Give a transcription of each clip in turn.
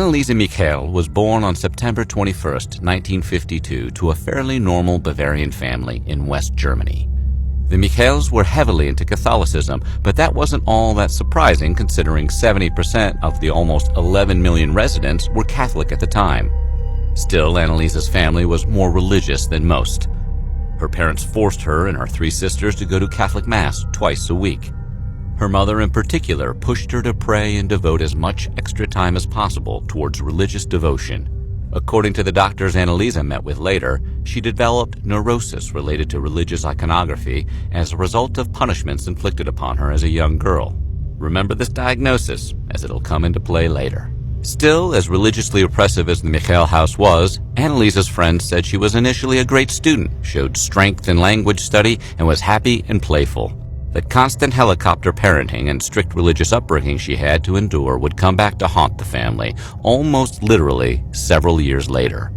Anneliese Michael was born on September 21, 1952, to a fairly normal Bavarian family in West Germany. The Michaels were heavily into Catholicism, but that wasn't all that surprising considering 70% of the almost 11 million residents were Catholic at the time. Still, Anneliese's family was more religious than most. Her parents forced her and her three sisters to go to Catholic Mass twice a week. Her mother in particular pushed her to pray and devote as much extra time as possible towards religious devotion. According to the doctors Anneliese met with later, she developed neurosis related to religious iconography as a result of punishments inflicted upon her as a young girl. Remember this diagnosis, as it'll come into play later. Still, as religiously oppressive as the Michael house was, Anneliese's friends said she was initially a great student, showed strength in language study, and was happy and playful. That constant helicopter parenting and strict religious upbringing she had to endure would come back to haunt the family, almost literally several years later.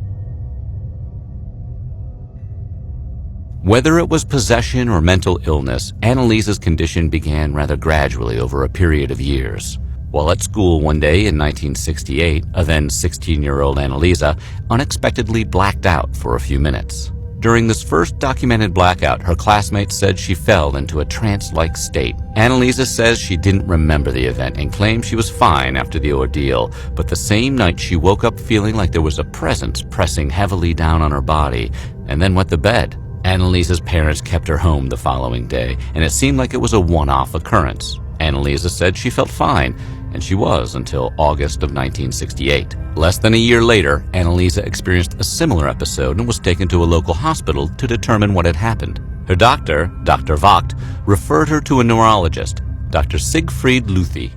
Whether it was possession or mental illness, Anneliese's condition began rather gradually over a period of years. While at school one day in 1968, a then 16-year-old Anneliese unexpectedly blacked out for a few minutes. During this first documented blackout, her classmates said she fell into a trance-like state. Anneliese says she didn't remember the event and claimed she was fine after the ordeal, but the same night she woke up feeling like there was a presence pressing heavily down on her body, and then went to bed. Anneliese's parents kept her home the following day, and it seemed like it was a one-off occurrence. Anneliese said she felt fine, and she was until August of 1968. Less than a year later, Anneliese experienced a similar episode and was taken to a local hospital to determine what had happened. Her doctor, Dr. Vogt, referred her to a neurologist, Dr. Siegfried Luthi.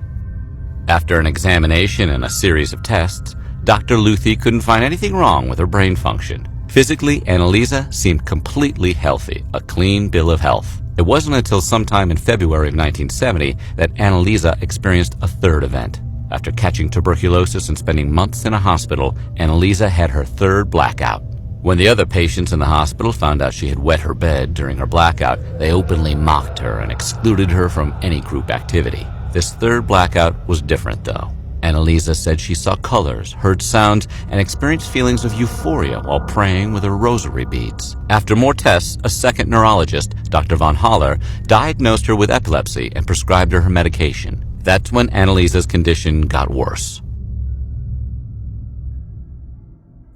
After an examination and a series of tests, Dr. Luthi couldn't find anything wrong with her brain function. Physically, Anneliese seemed completely healthy, a clean bill of health. It wasn't until sometime in February of 1970 that Anneliese experienced a third event. After catching tuberculosis and spending months in a hospital, Anneliese had her third blackout. When the other patients in the hospital found out she had wet her bed during her blackout, they openly mocked her and excluded her from any group activity. This third blackout was different, though. Anneliese said she saw colors, heard sounds, and experienced feelings of euphoria while praying with her rosary beads. After more tests, a second neurologist, Dr. von Haller, diagnosed her with epilepsy and prescribed her medication. That's when Anneliese's condition got worse.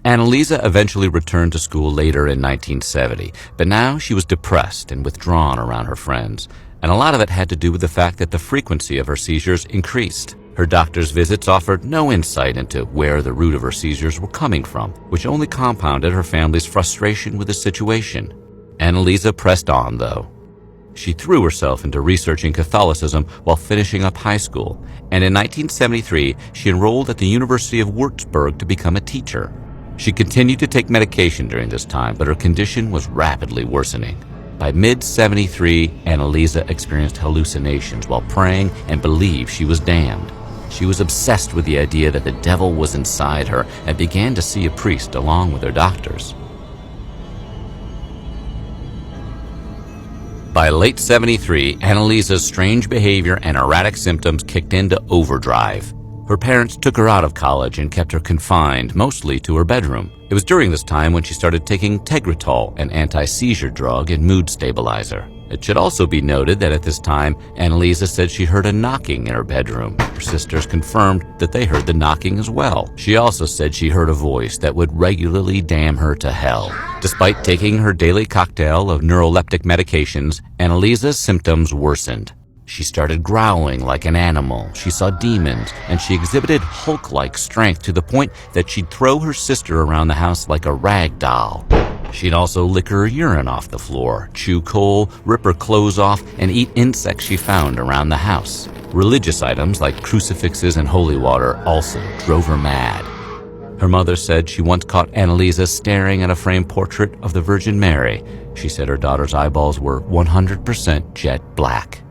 Anneliese eventually returned to school later in 1970, but now she was depressed and withdrawn around her friends, and a lot of it had to do with the fact that the frequency of her seizures increased. Her doctor's visits offered no insight into where the root of her seizures were coming from, which only compounded her family's frustration with the situation. Anneliese pressed on, though. She threw herself into researching Catholicism while finishing up high school, and in 1973 she enrolled at the University of Würzburg to become a teacher. She continued to take medication during this time, but her condition was rapidly worsening. By mid-73, Anneliese experienced hallucinations while praying and believed she was damned. She was obsessed with the idea that the devil was inside her and began to see a priest along with her doctors. By late 73, Anneliese's strange behavior and erratic symptoms kicked into overdrive. Her parents took her out of college and kept her confined, mostly to her bedroom. It was during this time when she started taking Tegretol, an anti-seizure drug and mood stabilizer. It should also be noted that at this time, Anneliese said she heard a knocking in her bedroom. Her sisters confirmed that they heard the knocking as well. She also said she heard a voice that would regularly damn her to hell. Despite taking her daily cocktail of neuroleptic medications, Anneliese's symptoms worsened. She started growling like an animal, she saw demons, and she exhibited Hulk-like strength to the point that she'd throw her sister around the house like a rag doll. She'd also lick her urine off the floor, chew coal, rip her clothes off, and eat insects she found around the house. Religious items like crucifixes and holy water also drove her mad. Her mother said she once caught Anneliese staring at a framed portrait of the Virgin Mary. She said her daughter's eyeballs were 100% jet black.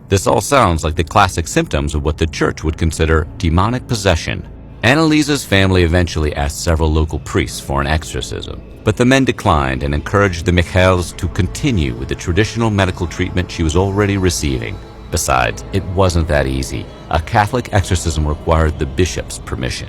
This all sounds like the classic symptoms of what the church would consider demonic possession. Anneliese's family eventually asked several local priests for an exorcism, but the men declined and encouraged the Michaels to continue with the traditional medical treatment she was already receiving. Besides, it wasn't that easy. A Catholic exorcism required the bishop's permission.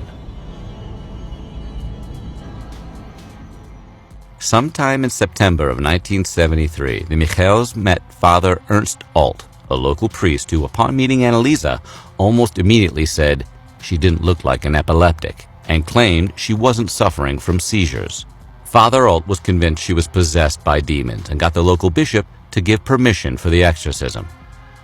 Sometime in September of 1973, the Michaels met Father Ernst Alt, a local priest who, upon meeting Annalisa, almost immediately said she didn't look like an epileptic and claimed she wasn't suffering from seizures. Father Alt was convinced she was possessed by demons and got the local bishop to give permission for the exorcism.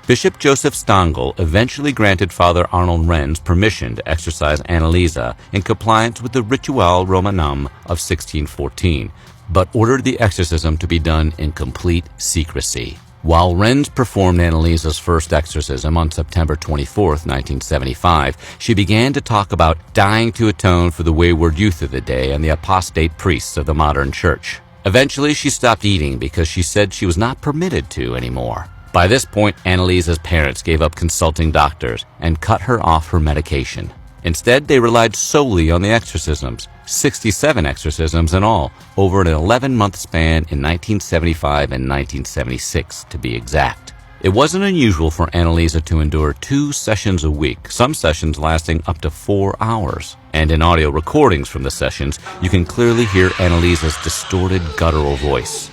Bishop Joseph Stangl eventually granted Father Arnold Renz permission to exorcise Annalisa in compliance with the Ritual Romanum of 1614, but ordered the exorcism to be done in complete secrecy. While Renz performed Annalisa's first exorcism on September 24, 1975, she began to talk about dying to atone for the wayward youth of the day and the apostate priests of the modern church. Eventually, she stopped eating because she said she was not permitted to anymore. By this point, Annalisa's parents gave up consulting doctors and cut her off her medication. Instead, they relied solely on the exorcisms, 67 exorcisms in all, over an 11-month span in 1975 and 1976, to be exact. It wasn't unusual for Annalisa to endure 2 sessions a week, some sessions lasting up to 4 hours. And in audio recordings from the sessions, you can clearly hear Annalisa's distorted guttural voice.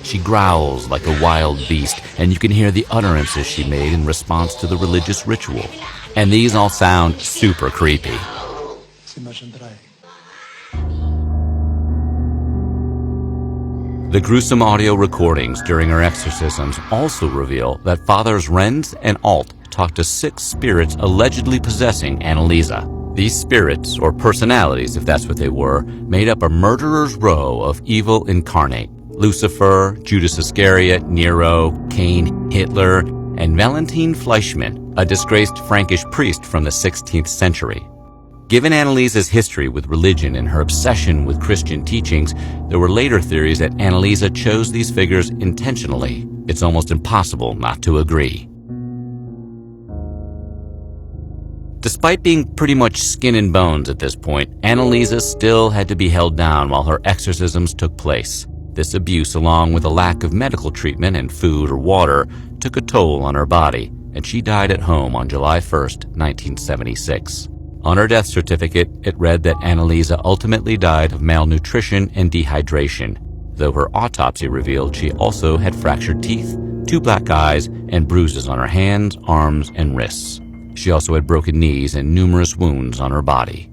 She growls like a wild beast, and you can hear the utterances she made in response to the religious ritual. And these all sound super creepy. The gruesome audio recordings during her exorcisms also reveal that Fathers Renz and Alt talked to 6 spirits allegedly possessing Annalisa. These spirits, or personalities if that's what they were, made up a murderer's row of evil incarnate. Lucifer, Judas Iscariot, Nero, Cain, Hitler, and Valentin Fleischmann, a disgraced Frankish priest from the 16th century. Given Annalisa's history with religion and her obsession with Christian teachings, there were later theories that Annalisa chose these figures intentionally. It's almost impossible not to agree. Despite being pretty much skin and bones at this point, Annalisa still had to be held down while her exorcisms took place. This abuse, along with a lack of medical treatment and food or water, took a toll on her body, and she died at home on July 1st, 1976. On her death certificate, it read that Annalisa ultimately died of malnutrition and dehydration, though her autopsy revealed she also had fractured teeth, 2 black eyes, and bruises on her hands, arms, and wrists. She also had broken knees and numerous wounds on her body.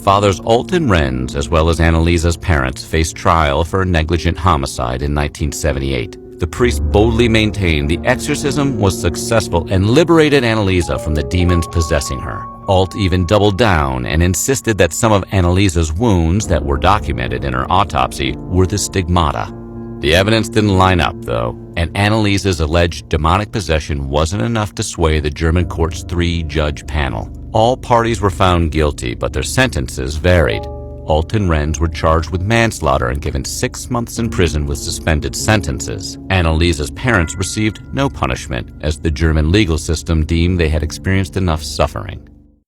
Fathers Alt and Renz, as well as Annalisa's parents, faced trial for a negligent homicide in 1978. The priest boldly maintained the exorcism was successful and liberated Annalisa from the demons possessing her. Alt even doubled down and insisted that some of Annalisa's wounds that were documented in her autopsy were the stigmata. The evidence didn't line up, though, and Annalisa's alleged demonic possession wasn't enough to sway the German court's 3-judge panel. All parties were found guilty, but their sentences varied. Alt and Renz were charged with manslaughter and given 6 months in prison with suspended sentences. Annalisa's parents received no punishment, as the German legal system deemed they had experienced enough suffering.